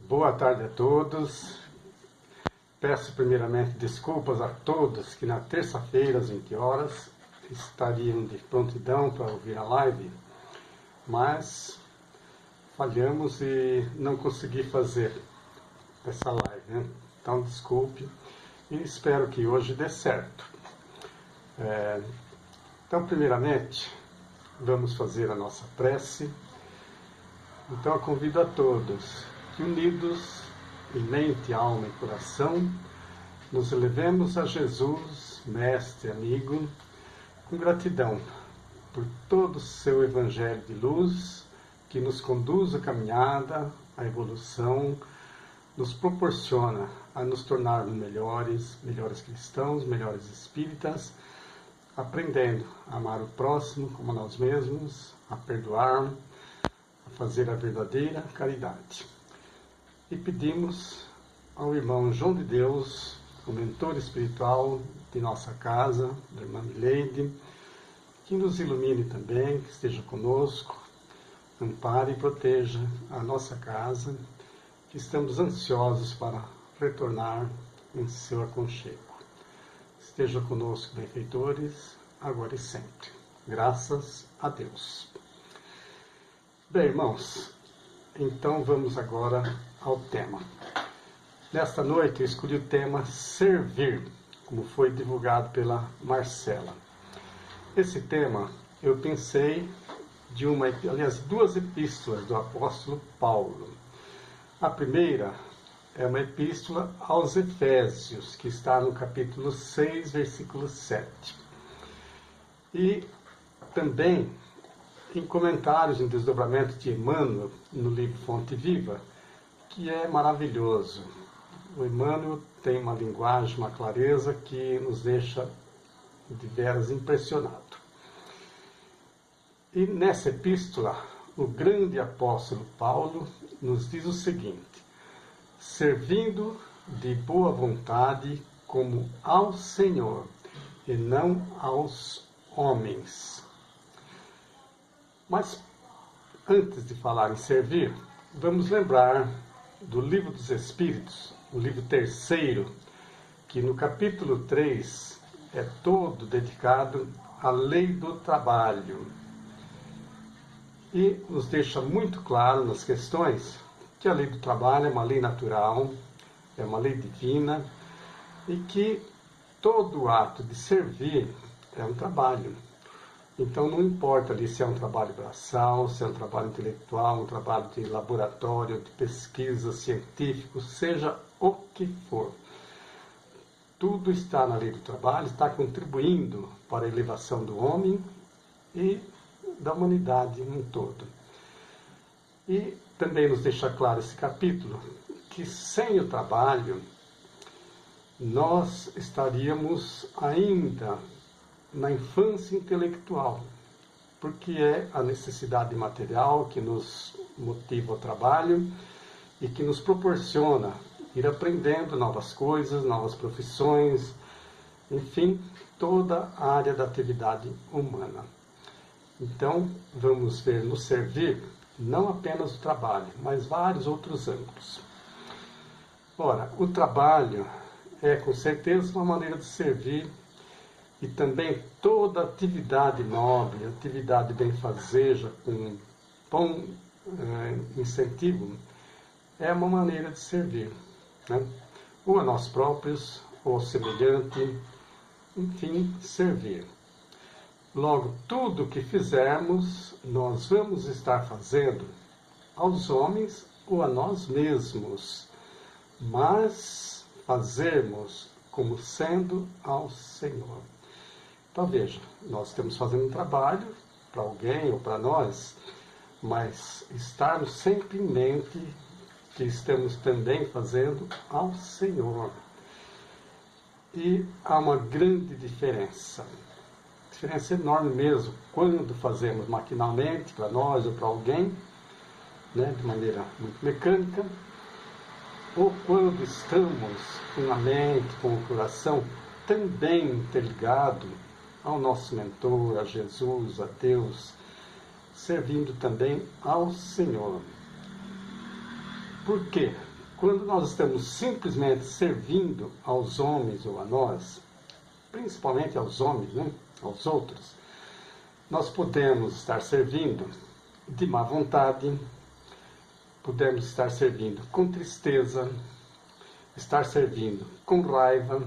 Boa tarde a todos. Peço primeiramente desculpas a todos que na terça-feira às 20 horas estariam de prontidão para ouvir a live, mas falhamos e não consegui fazer essa live, né? Então desculpe e espero que hoje dê certo. Então primeiramente vamos fazer a nossa prece. Então eu convido a todos que unidos em mente, alma e coração, nos elevemos a Jesus, mestre, amigo, com gratidão por todo o seu evangelho de luz que nos conduz à caminhada, à evolução, nos proporciona a nos tornarmos melhores cristãos, melhores espíritas, aprendendo a amar o próximo como a nós mesmos, a perdoar, a fazer a verdadeira caridade. E pedimos ao irmão João de Deus, o mentor espiritual de nossa casa, da irmã Mileide, que nos ilumine também, que esteja conosco, ampare e proteja a nossa casa, que estamos ansiosos para retornar em seu aconchego. Esteja conosco, benfeitores, agora e sempre. Graças a Deus. Bem, irmãos, então vamos agora ao tema. Nesta noite eu escolhi o tema servir, como foi divulgado pela Marcela. Esse tema eu pensei de duas epístolas do apóstolo Paulo. A primeira é uma epístola aos Efésios, que está no capítulo 6, versículo 7. E também em comentários em desdobramento de Emmanuel, no livro Fonte Viva, que é maravilhoso. O Emmanuel tem uma linguagem, uma clareza que nos deixa de veras impressionado. E nessa epístola, o grande apóstolo Paulo nos diz o seguinte: servindo de boa vontade como ao Senhor e não aos homens. Mas antes de falar em servir, vamos lembrar do Livro dos Espíritos, o livro terceiro, que no capítulo 3 é todo dedicado à lei do trabalho. E nos deixa muito claro nas questões que a lei do trabalho é uma lei natural, é uma lei divina, e que todo ato de servir é um trabalho. Então não importa ali se é um trabalho braçal, se é um trabalho intelectual, um trabalho de laboratório, de pesquisa científico, seja o que for. Tudo está na lei do trabalho, está contribuindo para a elevação do homem e da humanidade em um todo. E também nos deixa claro esse capítulo que sem o trabalho nós estaríamos ainda na infância intelectual, porque é a necessidade material que nos motiva ao trabalho e que nos proporciona ir aprendendo novas coisas, novas profissões, enfim, toda a área da atividade humana. Então, vamos ver no servir não apenas o trabalho, mas vários outros âmbitos. Ora, o trabalho é com certeza uma maneira de servir. E também toda atividade nobre, atividade benfazeja, com bom incentivo, é uma maneira de servir, né? Ou a nós próprios, ou ao semelhante, enfim, servir. Logo, tudo que fizermos, nós vamos estar fazendo aos homens ou a nós mesmos, mas fazermos como sendo ao Senhor. Então veja, nós estamos fazendo um trabalho para alguém ou para nós, mas estarmos sempre em mente que estamos também fazendo ao Senhor. E há uma grande diferença enorme mesmo, quando fazemos maquinalmente para nós ou para alguém, né, de maneira muito mecânica, ou quando estamos com a mente, com o coração também interligado ao nosso mentor, a Jesus, a Deus, servindo também ao Senhor. Por quê? quando nós estamos simplesmente servindo aos homens ou a nós, principalmente aos homens, né? Aos outros, nós podemos estar servindo de má vontade, podemos estar servindo com tristeza, estar servindo com raiva,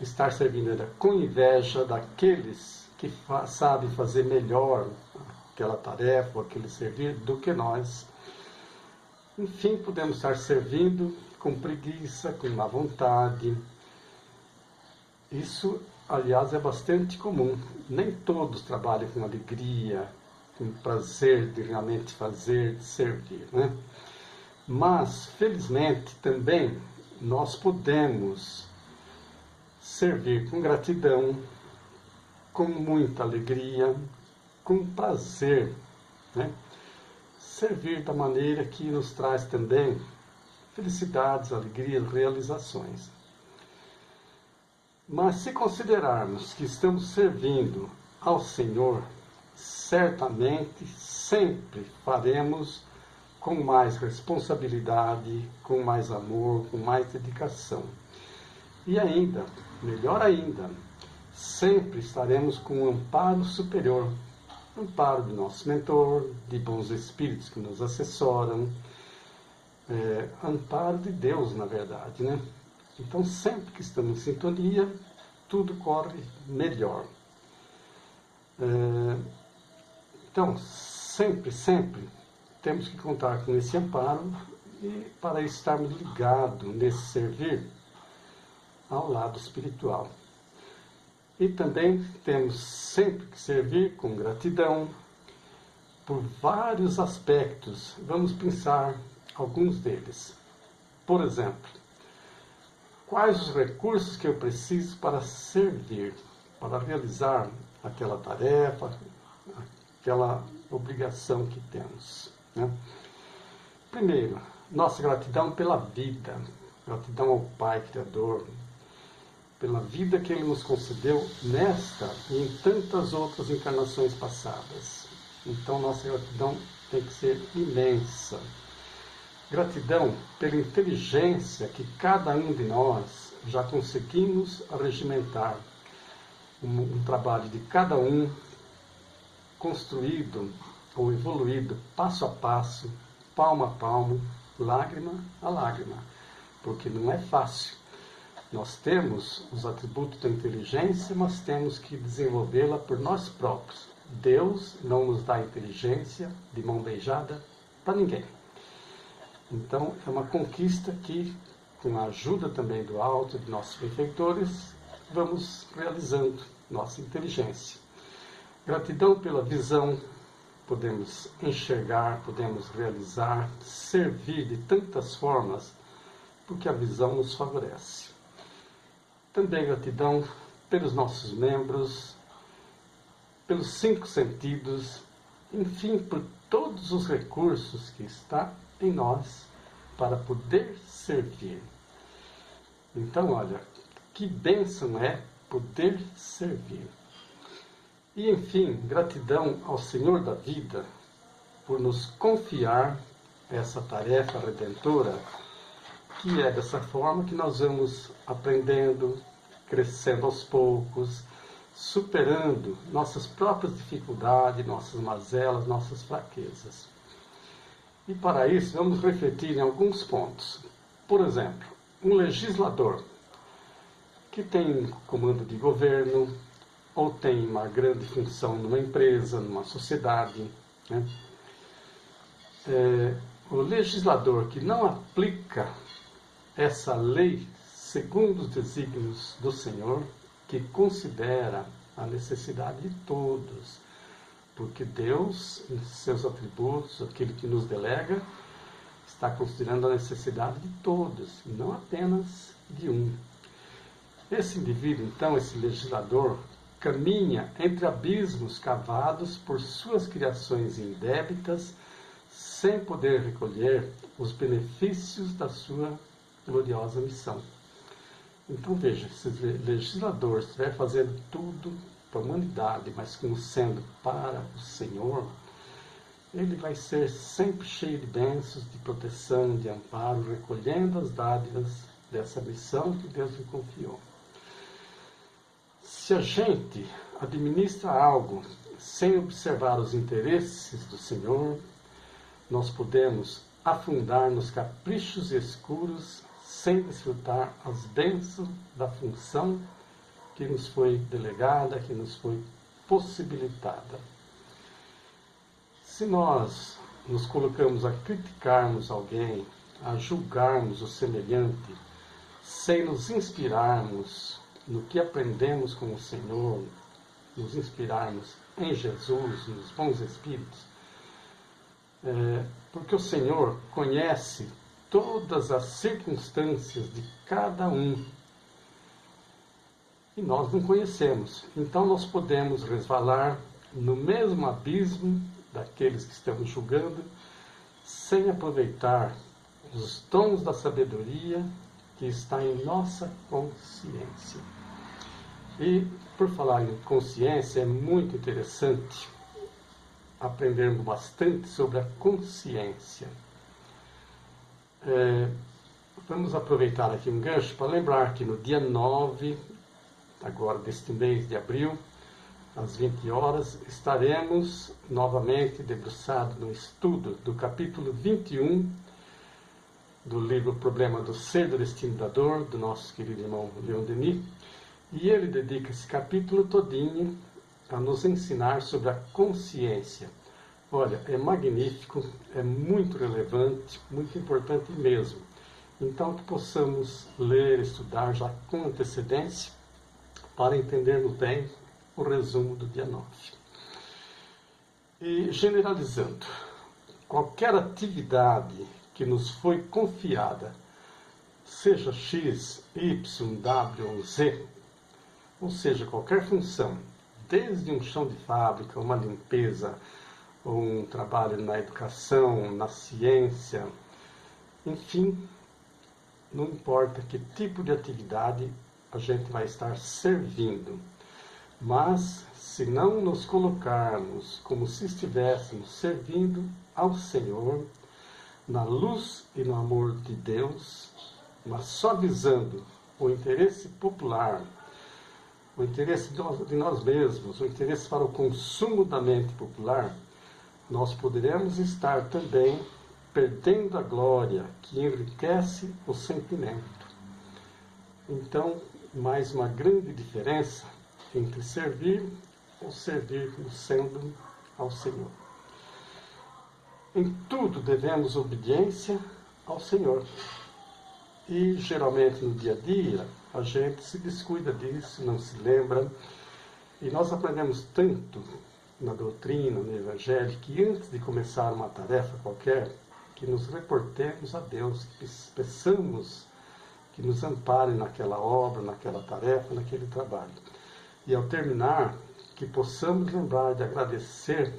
estar servindo ainda com inveja daqueles que sabem fazer melhor aquela tarefa, aquele servir do que nós. Enfim, podemos estar servindo com preguiça, com má vontade. Isso, aliás, é bastante comum. Nem todos trabalham com alegria, com prazer de realmente fazer, de servir, né? Mas, felizmente, também nós podemos servir com gratidão, com muita alegria, com prazer, né? Servir da maneira que nos traz também felicidades, alegrias, realizações. Mas se considerarmos que estamos servindo ao Senhor, certamente sempre faremos com mais responsabilidade, com mais amor, com mais dedicação. E ainda, melhor ainda, sempre estaremos com um amparo superior, amparo do nosso mentor, de bons espíritos que nos assessoram, amparo de Deus, na verdade, né? Então, sempre que estamos em sintonia, tudo corre melhor. Então, sempre temos que contar com esse amparo e para estarmos ligados nesse servir ao lado espiritual. E também temos sempre que servir com gratidão por vários aspectos. Vamos pensar alguns deles. Por exemplo, quais os recursos que eu preciso para servir, para realizar aquela tarefa, aquela obrigação que temos, né? Primeiro, nossa gratidão pela vida, gratidão ao Pai Criador, pela vida que Ele nos concedeu nesta e em tantas outras encarnações passadas. Então, nossa gratidão tem que ser imensa. Gratidão pela inteligência que cada um de nós já conseguimos regimentar. Um trabalho de cada um construído ou evoluído passo a passo, palmo a palmo, lágrima a lágrima, porque não é fácil. Nós temos os atributos da inteligência, mas temos que desenvolvê-la por nós próprios. Deus não nos dá inteligência de mão beijada para ninguém. Então, é uma conquista que, com a ajuda também do alto, de nossos benfeitores, vamos realizando nossa inteligência. Gratidão pela visão, podemos enxergar, podemos realizar, servir de tantas formas, porque a visão nos favorece. Também gratidão pelos nossos membros, pelos 5 sentidos, enfim, por todos os recursos que está em nós para poder servir. Então, olha, que bênção é poder servir. E, enfim, gratidão ao Senhor da vida por nos confiar essa tarefa redentora, que é dessa forma que nós vamos aprendendo, crescendo aos poucos, superando nossas próprias dificuldades, nossas mazelas, nossas fraquezas. E para isso vamos refletir em alguns pontos. Por exemplo, um legislador que tem comando de governo ou tem uma grande função numa empresa, numa sociedade, né? O legislador que não aplica essa lei segundo os desígnios do Senhor, que considera a necessidade de todos, porque Deus, em seus atributos, aquilo que nos delega, está considerando a necessidade de todos, e não apenas de um. Esse indivíduo, então, esse legislador, caminha entre abismos cavados por suas criações indébitas, sem poder recolher os benefícios da sua gloriosa missão. Então veja, se o legislador estiver fazendo tudo para a humanidade, mas como sendo para o Senhor, ele vai ser sempre cheio de bênçãos, de proteção, de amparo, recolhendo as dádivas dessa missão que Deus lhe confiou. Se a gente administra algo sem observar os interesses do Senhor, nós podemos afundar nos caprichos escuros sem desfrutar as bênçãos da função que nos foi delegada, que nos foi possibilitada. Se nós nos colocamos a criticarmos alguém, a julgarmos o semelhante, sem nos inspirarmos no que aprendemos com o Senhor, nos inspirarmos em Jesus, nos bons Espíritos, porque o Senhor conhece todas as circunstâncias de cada um e nós não conhecemos. Então nós podemos resvalar no mesmo abismo daqueles que estamos julgando, sem aproveitar os dons da sabedoria que está em nossa consciência. E, por falar em consciência, é muito interessante aprendermos bastante sobre a consciência. Vamos aproveitar aqui um gancho para lembrar que no dia 9, agora deste mês de abril, às 20 horas, estaremos novamente debruçados no estudo do capítulo 21 do livro Problema do Ser, do Destino da Dor, do nosso querido irmão Leon Denis, e ele dedica esse capítulo todinho a nos ensinar sobre a consciência. Olha, é magnífico, é muito relevante, muito importante mesmo. Então, que possamos ler, estudar já com antecedência, para entendermos bem o resumo do dia 9. E, generalizando, qualquer atividade que nos foi confiada, seja X, Y, W ou Z, ou seja, qualquer função, desde um chão de fábrica, uma limpeza, ou um trabalho na educação, na ciência, enfim, não importa que tipo de atividade a gente vai estar servindo. Mas, se não nos colocarmos como se estivéssemos servindo ao Senhor, na luz e no amor de Deus, mas só visando o interesse popular, o interesse de nós mesmos, o interesse para o consumo da mente popular, nós poderemos estar também perdendo a glória que enriquece o sentimento. Então, mais uma grande diferença entre servir ou servir sendo ao Senhor. Em tudo devemos obediência ao Senhor. E geralmente no dia a dia a gente se descuida disso, não se lembra. E nós aprendemos tanto na doutrina, no Evangelho, que antes de começar uma tarefa qualquer, que nos reportemos a Deus, que peçamos que nos ampare naquela obra, naquela tarefa, naquele trabalho. E ao terminar, que possamos lembrar de agradecer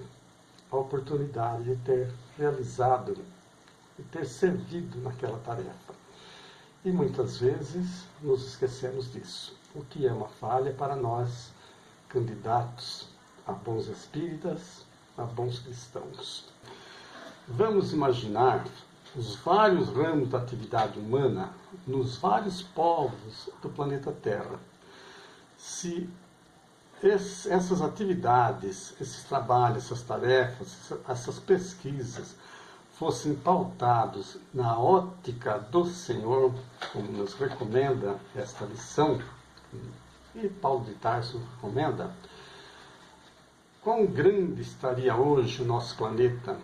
a oportunidade de ter realizado, de ter servido naquela tarefa. E muitas vezes nos esquecemos disso, o que é uma falha para nós, candidatos a bons espíritas, a bons cristãos. Vamos imaginar os vários ramos da atividade humana nos vários povos do planeta Terra. Se essas atividades, esses trabalhos, essas tarefas, essas pesquisas fossem pautados na ótica do Senhor, como nos recomenda esta lição, e Paulo de Tarso recomenda, quão grande estaria hoje o nosso planeta,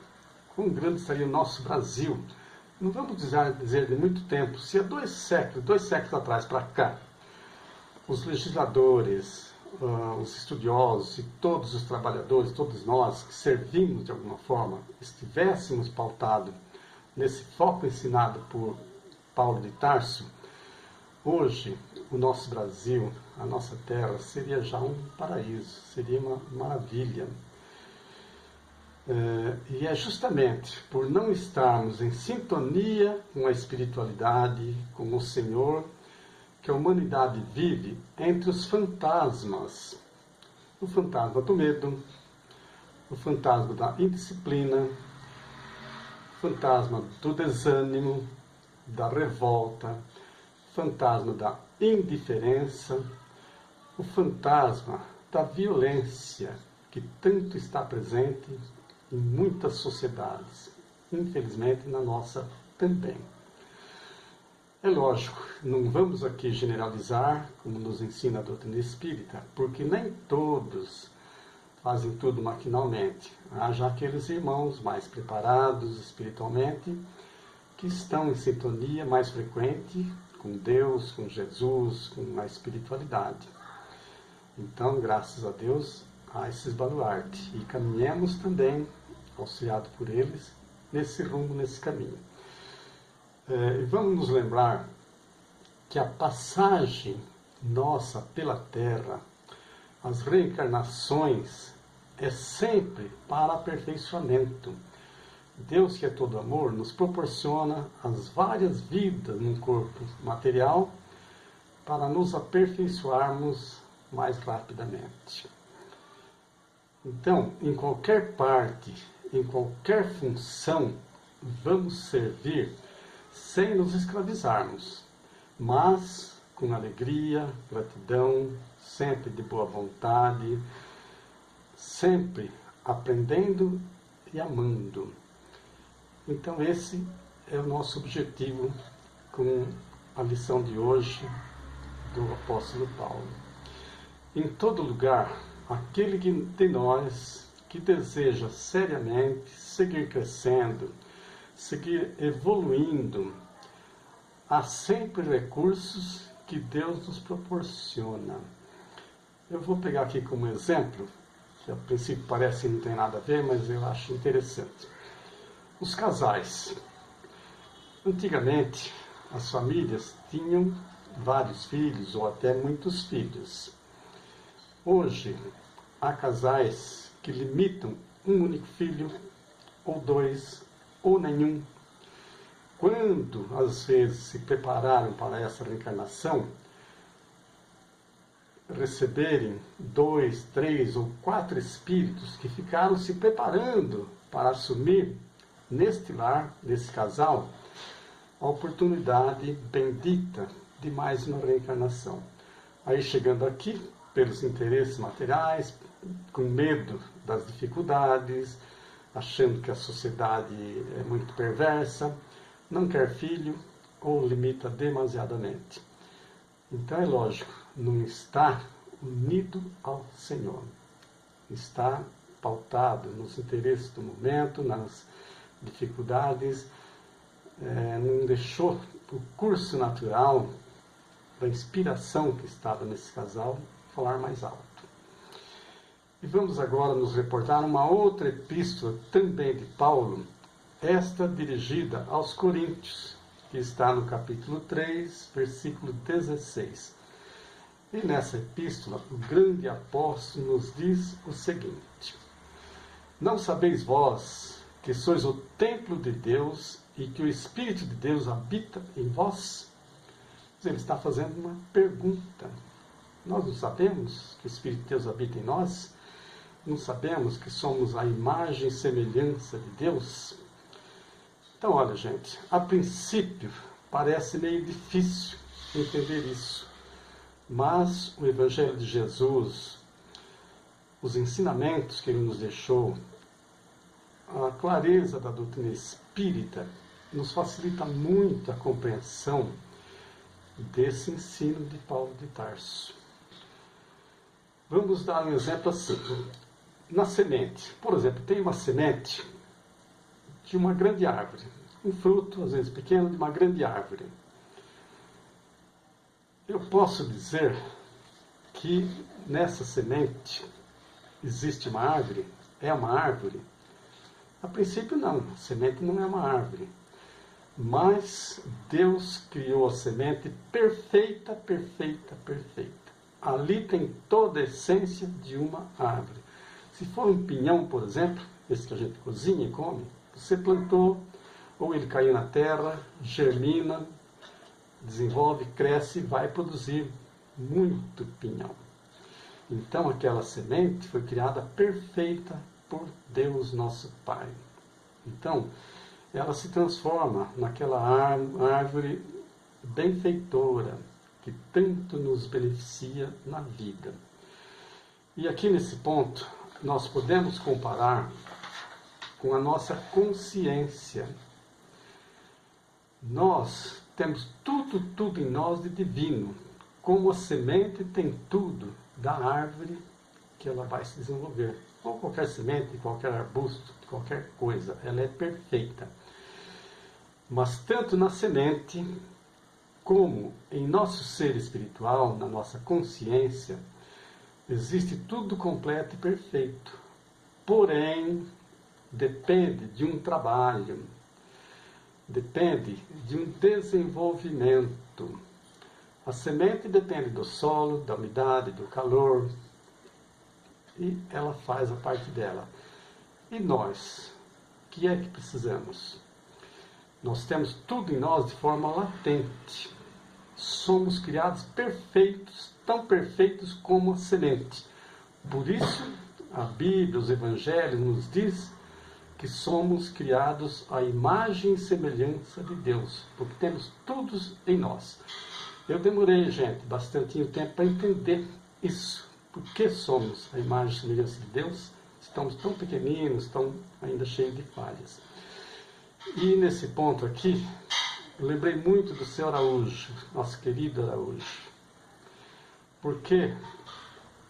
quão grande estaria o nosso Brasil. Não vamos dizer de muito tempo, se há 2 séculos atrás para cá, os legisladores, os estudiosos e todos os trabalhadores, todos nós que servimos de alguma forma, estivéssemos pautados nesse foco ensinado por Paulo de Tarso, hoje o nosso Brasil, a nossa terra, seria já um paraíso, seria uma maravilha. E é justamente por não estarmos em sintonia com a espiritualidade, com o Senhor, que a humanidade vive entre os fantasmas. O fantasma do medo, o fantasma da indisciplina, o fantasma do desânimo, da revolta, o fantasma da indiferença, o fantasma da violência, que tanto está presente em muitas sociedades, infelizmente na nossa também. É lógico, não vamos aqui generalizar, como nos ensina a doutrina espírita, porque nem todos fazem tudo maquinalmente. Há já aqueles irmãos mais preparados espiritualmente, que estão em sintonia mais frequente com Deus, com Jesus, com a espiritualidade. Então, graças a Deus, há esses baluartes. E caminhemos também, auxiliado por eles, nesse rumo, nesse caminho. E vamos nos lembrar que a passagem nossa pela Terra, as reencarnações, é sempre para aperfeiçoamento. Deus, que é todo amor, nos proporciona as várias vidas num corpo material para nos aperfeiçoarmos mais rapidamente. Então, em qualquer parte, em qualquer função, vamos servir sem nos escravizarmos, mas com alegria, gratidão, sempre de boa vontade, sempre aprendendo e amando. Então esse é o nosso objetivo com a lição de hoje do apóstolo Paulo. Em todo lugar, aquele de nós que deseja seriamente seguir crescendo, seguir evoluindo, há sempre recursos que Deus nos proporciona. Eu vou pegar aqui como exemplo, que a princípio parece que não tem nada a ver, mas eu acho interessante. Os casais. Antigamente, as famílias tinham vários filhos ou até muitos filhos. Hoje, há casais que limitam um único filho, ou dois, ou nenhum. Quando, às vezes, se prepararam para essa reencarnação, receberem 2, 3 ou 4 espíritos que ficaram se preparando para assumir neste lar, nesse casal, a oportunidade bendita de mais uma reencarnação. Aí chegando aqui, pelos interesses materiais, com medo das dificuldades, achando que a sociedade é muito perversa, não quer filho ou limita demasiadamente. Então é lógico, não está unido ao Senhor. Está pautado nos interesses do momento, nas dificuldades, não deixou o curso natural da inspiração que estava nesse casal falar mais alto. E vamos agora nos reportar uma outra epístola também de Paulo, esta dirigida aos Coríntios, que está no capítulo 3, versículo 16. E nessa epístola, o grande apóstolo nos diz o seguinte: não sabeis vós que sois o templo de Deus e que o Espírito de Deus habita em vós? Ele está fazendo uma pergunta. Nós não sabemos que o Espírito de Deus habita em nós? Não sabemos que somos a imagem e semelhança de Deus? Então, olha, gente, a princípio parece meio difícil entender isso. Mas o Evangelho de Jesus, os ensinamentos que ele nos deixou, a clareza da doutrina espírita, nos facilita muito a compreensão desse ensino de Paulo de Tarso. Vamos dar um exemplo assim. Na semente, por exemplo, tem uma semente de uma grande árvore, um fruto, às vezes pequeno, de uma grande árvore. Eu posso dizer que nessa semente existe uma árvore? É uma árvore? A princípio não, a semente não é uma árvore. Mas Deus criou a semente perfeita, perfeita, perfeita. Ali tem toda a essência de uma árvore. Se for um pinhão, por exemplo, esse que a gente cozinha e come, você plantou, ou ele caiu na terra, germina, desenvolve, cresce e vai produzir muito pinhão. Então aquela semente foi criada perfeita por Deus nosso Pai. Então, ela se transforma naquela árvore benfeitora que tanto nos beneficia na vida. E aqui nesse ponto, nós podemos comparar com a nossa consciência. Nós temos tudo em nós de divino, como a semente tem tudo da árvore que ela vai se desenvolver. Ou qualquer semente, qualquer arbusto, qualquer coisa, ela é perfeita. Mas tanto na semente, como em nosso ser espiritual, na nossa consciência, existe tudo completo e perfeito. Porém, depende de um trabalho, depende de um desenvolvimento. A semente depende do solo, da umidade, do calor, e ela faz a parte dela. E nós, o que é que precisamos? Nós temos tudo em nós de forma latente. Somos criados perfeitos, tão perfeitos como a semente. Por isso, a Bíblia, os Evangelhos nos diz que somos criados à imagem e semelhança de Deus, porque temos tudo em nós. Eu demorei, gente, bastante tempo para entender isso. Por que somos a imagem e semelhança de Deus? Estamos tão pequeninos, tão ainda cheios de falhas. E nesse ponto aqui, eu lembrei muito do seu Araújo, nosso querido Araújo. Porque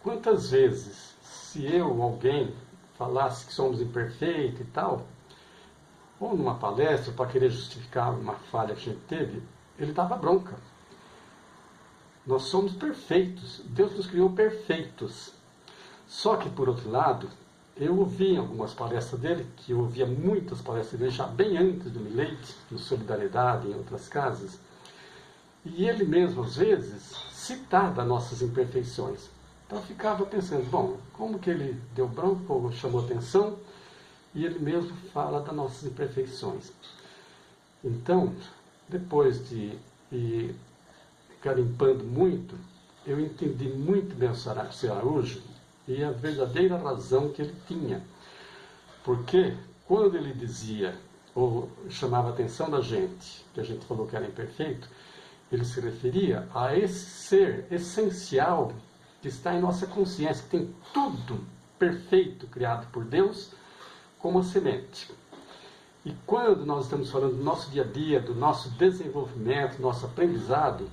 quantas vezes, se eu ou alguém falasse que somos imperfeitos e tal, ou numa palestra, para querer justificar uma falha que a gente teve, ele dava bronca. Nós somos perfeitos. Deus nos criou perfeitos. Só que, por outro lado, eu ouvi algumas palestras dele, que eu ouvia muitas palestras dele, já bem antes do Milete, no Solidariedade e em outras casas, e ele mesmo, às vezes, citava nossas imperfeições. Então eu ficava pensando, bom, como que ele deu bronca ou chamou atenção, e ele mesmo fala das nossas imperfeições. Então, depois de ir garimpando muito, eu entendi muito bem o seu Araújo e a verdadeira razão que ele tinha. Porque quando ele dizia, ou chamava a atenção da gente, que a gente falou que era imperfeito, ele se referia a esse ser essencial que está em nossa consciência, que tem tudo perfeito criado por Deus, como a semente. E quando nós estamos falando do nosso dia a dia, do nosso desenvolvimento, do nosso aprendizado,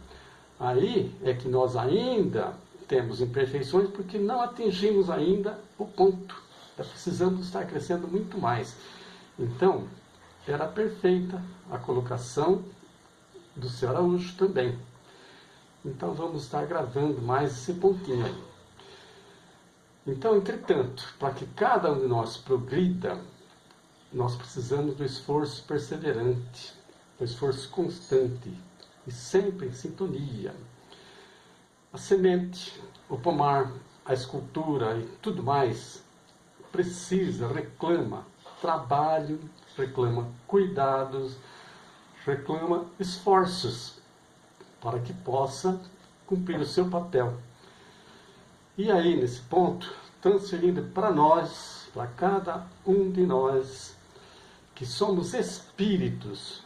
aí é que nós ainda temos imperfeições, porque não atingimos ainda o ponto. Precisamos estar crescendo muito mais. Então, era perfeita a colocação do seu Araújo também. Então, vamos estar gravando mais esse pontinho aí. Então, entretanto, para que cada um de nós progrida, nós precisamos do esforço perseverante, do esforço constante e sempre em sintonia. A semente, o pomar, a escultura e tudo mais precisa, reclama trabalho, reclama cuidados, reclama esforços para que possa cumprir o seu papel. E aí, nesse ponto, transferindo para nós, para cada um de nós, que somos espíritos,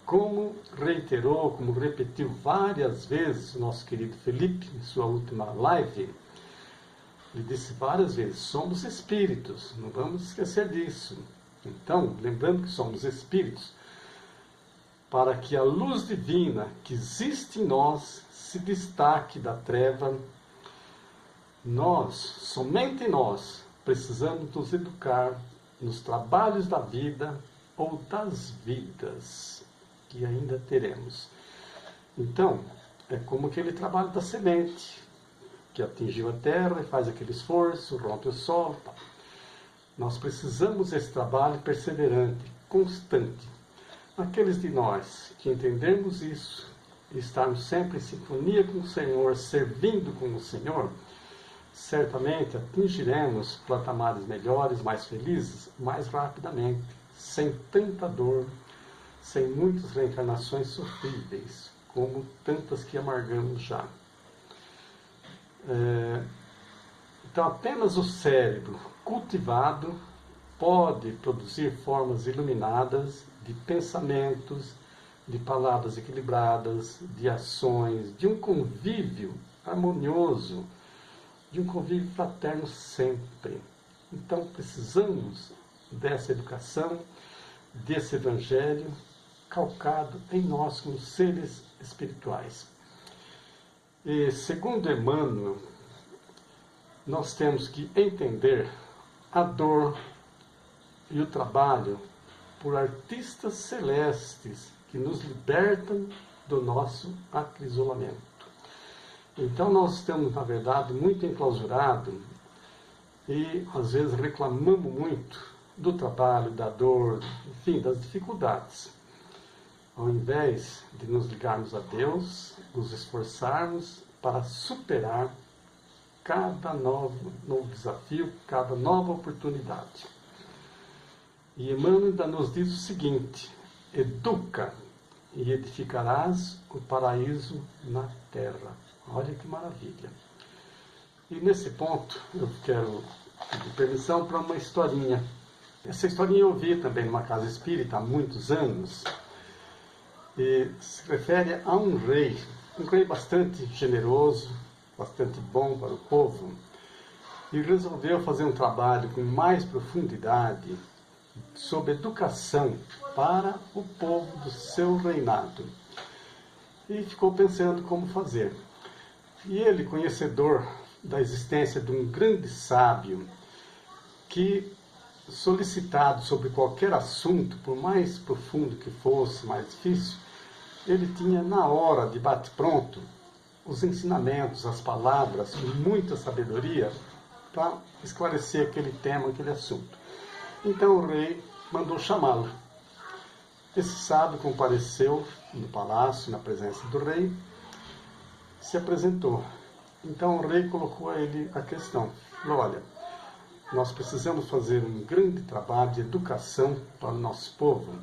como reiterou, como repetiu várias vezes o nosso querido Felipe, em sua última live, ele disse várias vezes, somos espíritos, não vamos esquecer disso. Então, lembrando que somos espíritos, para que a luz divina que existe em nós se destaque da treva, nós, somente nós, precisamos nos educar nos trabalhos da vida ou das vidas que ainda teremos. Então, é como aquele trabalho da semente, que atingiu a terra e faz aquele esforço, rompe o solo. Tá. Nós precisamos desse trabalho perseverante, constante. Aqueles de nós que entendemos isso, e estarmos sempre em sintonia com o Senhor, servindo com o Senhor, certamente atingiremos patamares melhores, mais felizes, mais rapidamente, sem tanta dor, sem muitas reencarnações sofríveis, como tantas que amargamos já. Então, apenas o cérebro cultivado pode produzir formas iluminadas de pensamentos, de palavras equilibradas, de ações, de um convívio harmonioso, de um convívio fraterno sempre. Então precisamos dessa educação, desse evangelho calcado em nós como seres espirituais. E segundo Emmanuel, nós temos que entender a dor e o trabalho por artistas celestes que nos libertam do nosso acrisolamento. Então nós estamos, na verdade, muito enclausurados e às vezes reclamamos muito do trabalho, da dor, enfim, das dificuldades. Ao invés de nos ligarmos a Deus, nos esforçarmos para superar cada novo desafio, cada nova oportunidade. E Emmanuel ainda nos diz o seguinte: educa e edificarás o paraíso na terra. Olha que maravilha. E nesse ponto eu quero pedir permissão para uma historinha. Essa historinha eu ouvi também numa casa espírita há muitos anos. E se refere a um rei bastante generoso, bastante bom para o povo, e resolveu fazer um trabalho com mais profundidade sobre educação para o povo do seu reinado. E ficou pensando como fazer. E ele, conhecedor da existência de um grande sábio, que, solicitado sobre qualquer assunto, por mais profundo que fosse, mais difícil, ele tinha na hora de bate-pronto os ensinamentos, as palavras, com muita sabedoria, para esclarecer aquele tema, aquele assunto. Então o rei mandou chamá-lo. Esse sábio compareceu no palácio, na presença do rei, se apresentou. Então o rei colocou a ele a questão. Falou: olha, nós precisamos fazer um grande trabalho de educação para o nosso povo.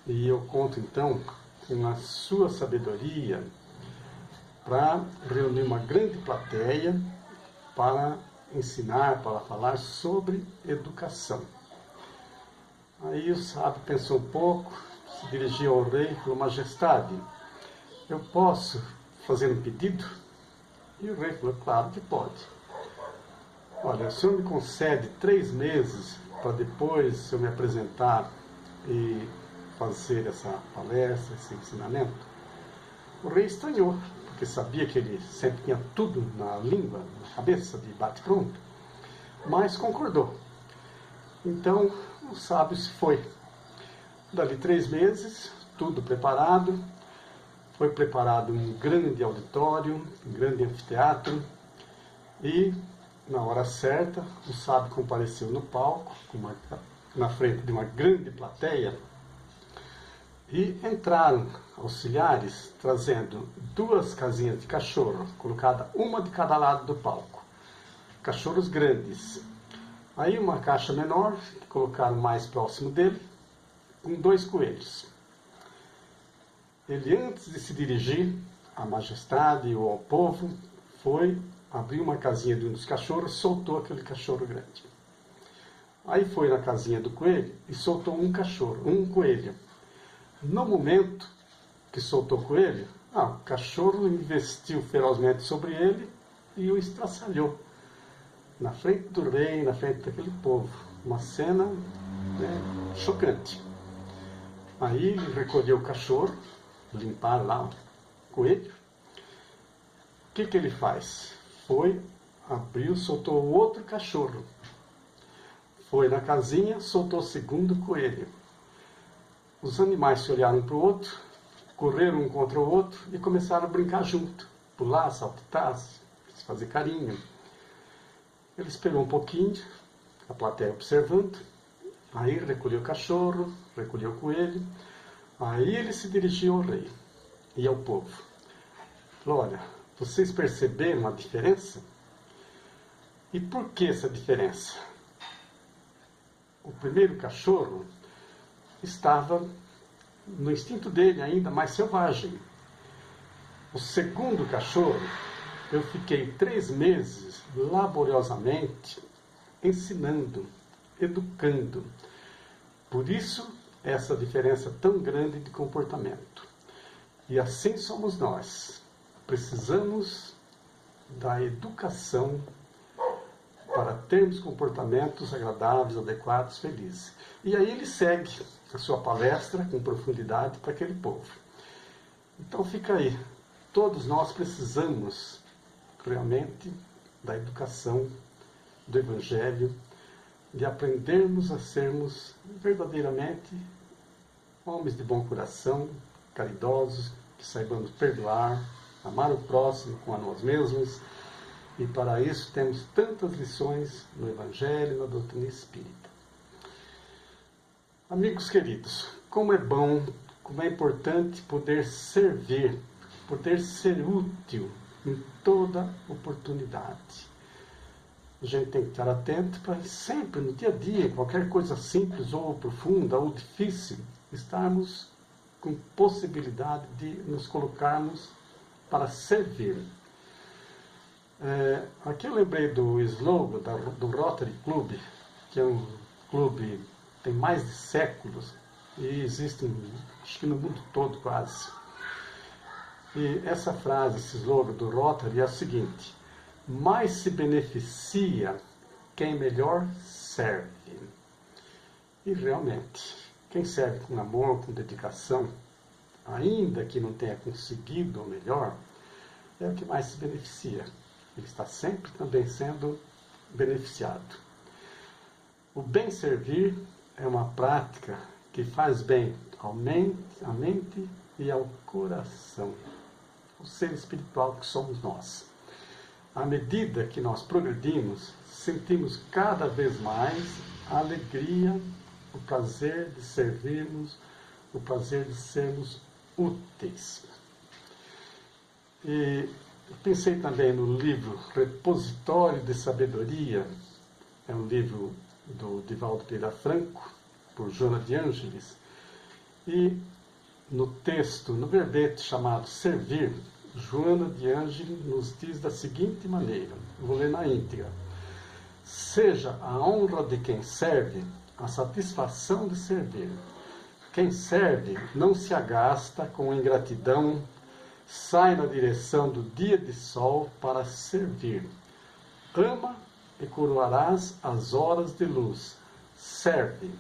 E eu conto então com a sua sabedoria para reunir uma grande plateia para ensinar, para falar sobre educação. Aí o sábio pensou um pouco, se dirigiu ao rei e falou: majestade, eu posso fazer um pedido? E o rei falou: claro que pode. Olha, o senhor me concede 3 meses para depois eu me apresentar e fazer essa palestra, esse ensinamento? O rei estranhou, porque sabia que ele sempre tinha tudo na língua, na cabeça, de bate-pronto, mas concordou. Então o sábio se foi. Dali 3 meses, tudo preparado, foi preparado um grande auditório, um grande anfiteatro, e na hora certa o sábio compareceu no palco, na frente de uma grande plateia, e entraram auxiliares trazendo 2 casinhas de cachorro, colocada uma de cada lado do palco, cachorros grandes. Aí uma caixa menor, que colocaram mais próximo dele, com 2 coelhos. Ele, antes de se dirigir à majestade ou ao povo, foi abrir uma casinha de um dos cachorros, soltou aquele cachorro grande. Aí foi na casinha do coelho e soltou um coelho. No momento que soltou o coelho, o cachorro investiu ferozmente sobre ele e o estraçalhou na frente do rei, na frente daquele povo. Uma cena chocante. Aí ele recolheu o cachorro, limparam lá o coelho. O que ele faz? Foi, abriu, soltou o outro cachorro. Foi na casinha, soltou o segundo coelho. Os animais se olharam um para o outro, correram um contra o outro e começaram a brincar junto. Pular, saltitar, se fazer carinho. Ele esperou um pouquinho, a plateia observando. Aí recolheu o cachorro, recolheu o coelho. Aí ele se dirigiu ao rei e ao povo. Falou: olha, vocês perceberam a diferença? E por que essa diferença? O primeiro cachorro estava no instinto dele ainda mais selvagem. O segundo cachorro, eu fiquei 3 meses laboriosamente ensinando, educando. Por isso, essa diferença tão grande de comportamento. E assim somos nós. Precisamos da educação para termos comportamentos agradáveis, adequados, felizes. E aí ele segue a sua palestra com profundidade para aquele povo. Então fica aí. Todos nós precisamos realmente da educação, do Evangelho, de aprendermos a sermos verdadeiramente homens de bom coração, caridosos, que saibamos perdoar, amar o próximo como a nós mesmos. E para isso temos tantas lições no Evangelho e na doutrina espírita. Amigos queridos, como é bom, como é importante poder servir, poder ser útil em toda oportunidade. A gente tem que estar atento para sempre, no dia a dia, qualquer coisa simples ou profunda ou difícil, estarmos com possibilidade de nos colocarmos para servir. Aqui eu lembrei do slogan do Rotary Club, que é um clube que tem mais de séculos e existe, acho que no mundo todo quase. E essa frase, esse slogan do Rotary é o seguinte: mais se beneficia quem melhor serve. E realmente, quem serve com amor, com dedicação, ainda que não tenha conseguido o melhor, é o que mais se beneficia. Ele está sempre também sendo beneficiado. O bem servir é uma prática que faz bem à mente e ao coração, o ser espiritual que somos nós. À medida que nós progredimos, sentimos cada vez mais a alegria, o prazer de servirmos, o prazer de sermos úteis. E pensei também no livro Repositório de Sabedoria, é um livro do Divaldo Pereira Franco, por Joana de Ângeles, e no texto, no verbete chamado Servir, Joana de Ângeles nos diz da seguinte maneira, vou ler na íntegra: seja a honra de quem serve a satisfação de servir. Quem serve não se agasta com ingratidão, sai na direção do dia de sol para servir. Ama e coroarás as horas de luz. Serve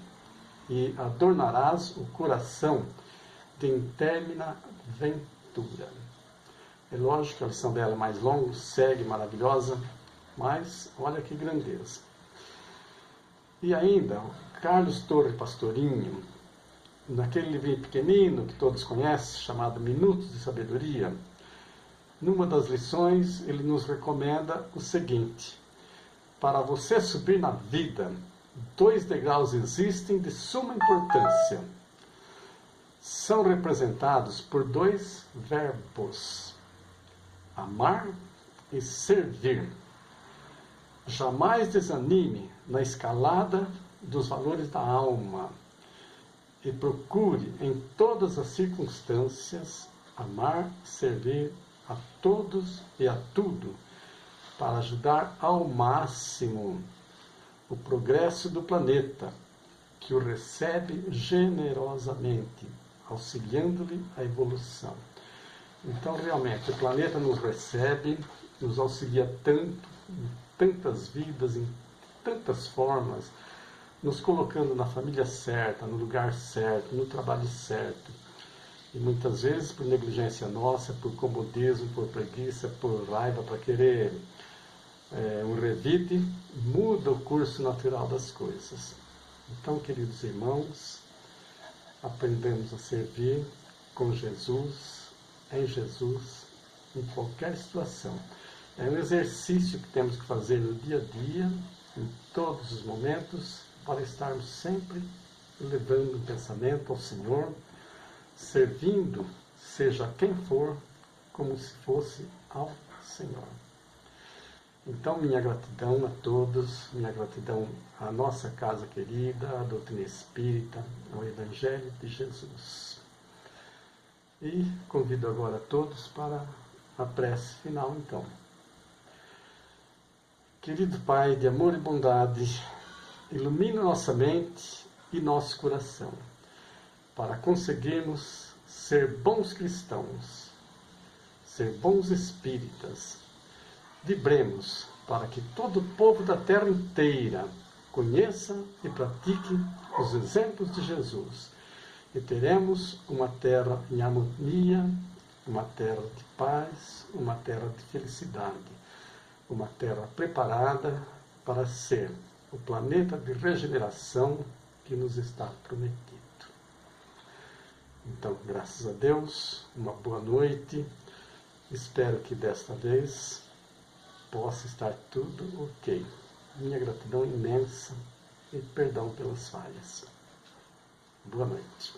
e adornarás o coração de intermina ventura. É lógico que a lição dela é mais longa, segue maravilhosa, mas olha que grandeza. E ainda, o Carlos Torre Pastorinho, naquele livrinho pequenino que todos conhecem, chamado Minutos de Sabedoria, numa das lições ele nos recomenda o seguinte: para você subir na vida, 2 degraus existem de suma importância. São representados por 2 verbos: amar e servir. Jamais desanime na escalada dos valores da alma e procure em todas as circunstâncias amar e servir a todos e a tudo para ajudar ao máximo o progresso do planeta, que o recebe generosamente, auxiliando-lhe a evolução. Então, realmente, o planeta nos recebe, nos auxilia tanto, em tantas vidas, em tantas formas, nos colocando na família certa, no lugar certo, no trabalho certo. E muitas vezes, por negligência nossa, por comodismo, por preguiça, por raiva, para querer um revide, muda o curso natural das coisas. Então, queridos irmãos, aprendemos a servir com Jesus, em qualquer situação. É um exercício que temos que fazer no dia a dia, em todos os momentos, para estarmos sempre levando o pensamento ao Senhor, servindo, seja quem for, como se fosse ao Senhor. Então, minha gratidão a todos, minha gratidão à nossa casa querida, à doutrina espírita, ao Evangelho de Jesus. E convido agora a todos para a prece final, então. Querido Pai de amor e bondade, ilumine nossa mente e nosso coração, para conseguirmos ser bons cristãos, ser bons espíritas. Vibremos para que todo o povo da terra inteira conheça e pratique os exemplos de Jesus. E teremos uma terra em harmonia, uma terra de paz, uma terra de felicidade, uma terra preparada para ser o planeta de regeneração que nos está prometido. Então, graças a Deus, uma boa noite. Espero que desta vez possa estar tudo ok. Minha gratidão imensa e perdão pelas falhas. Boa noite.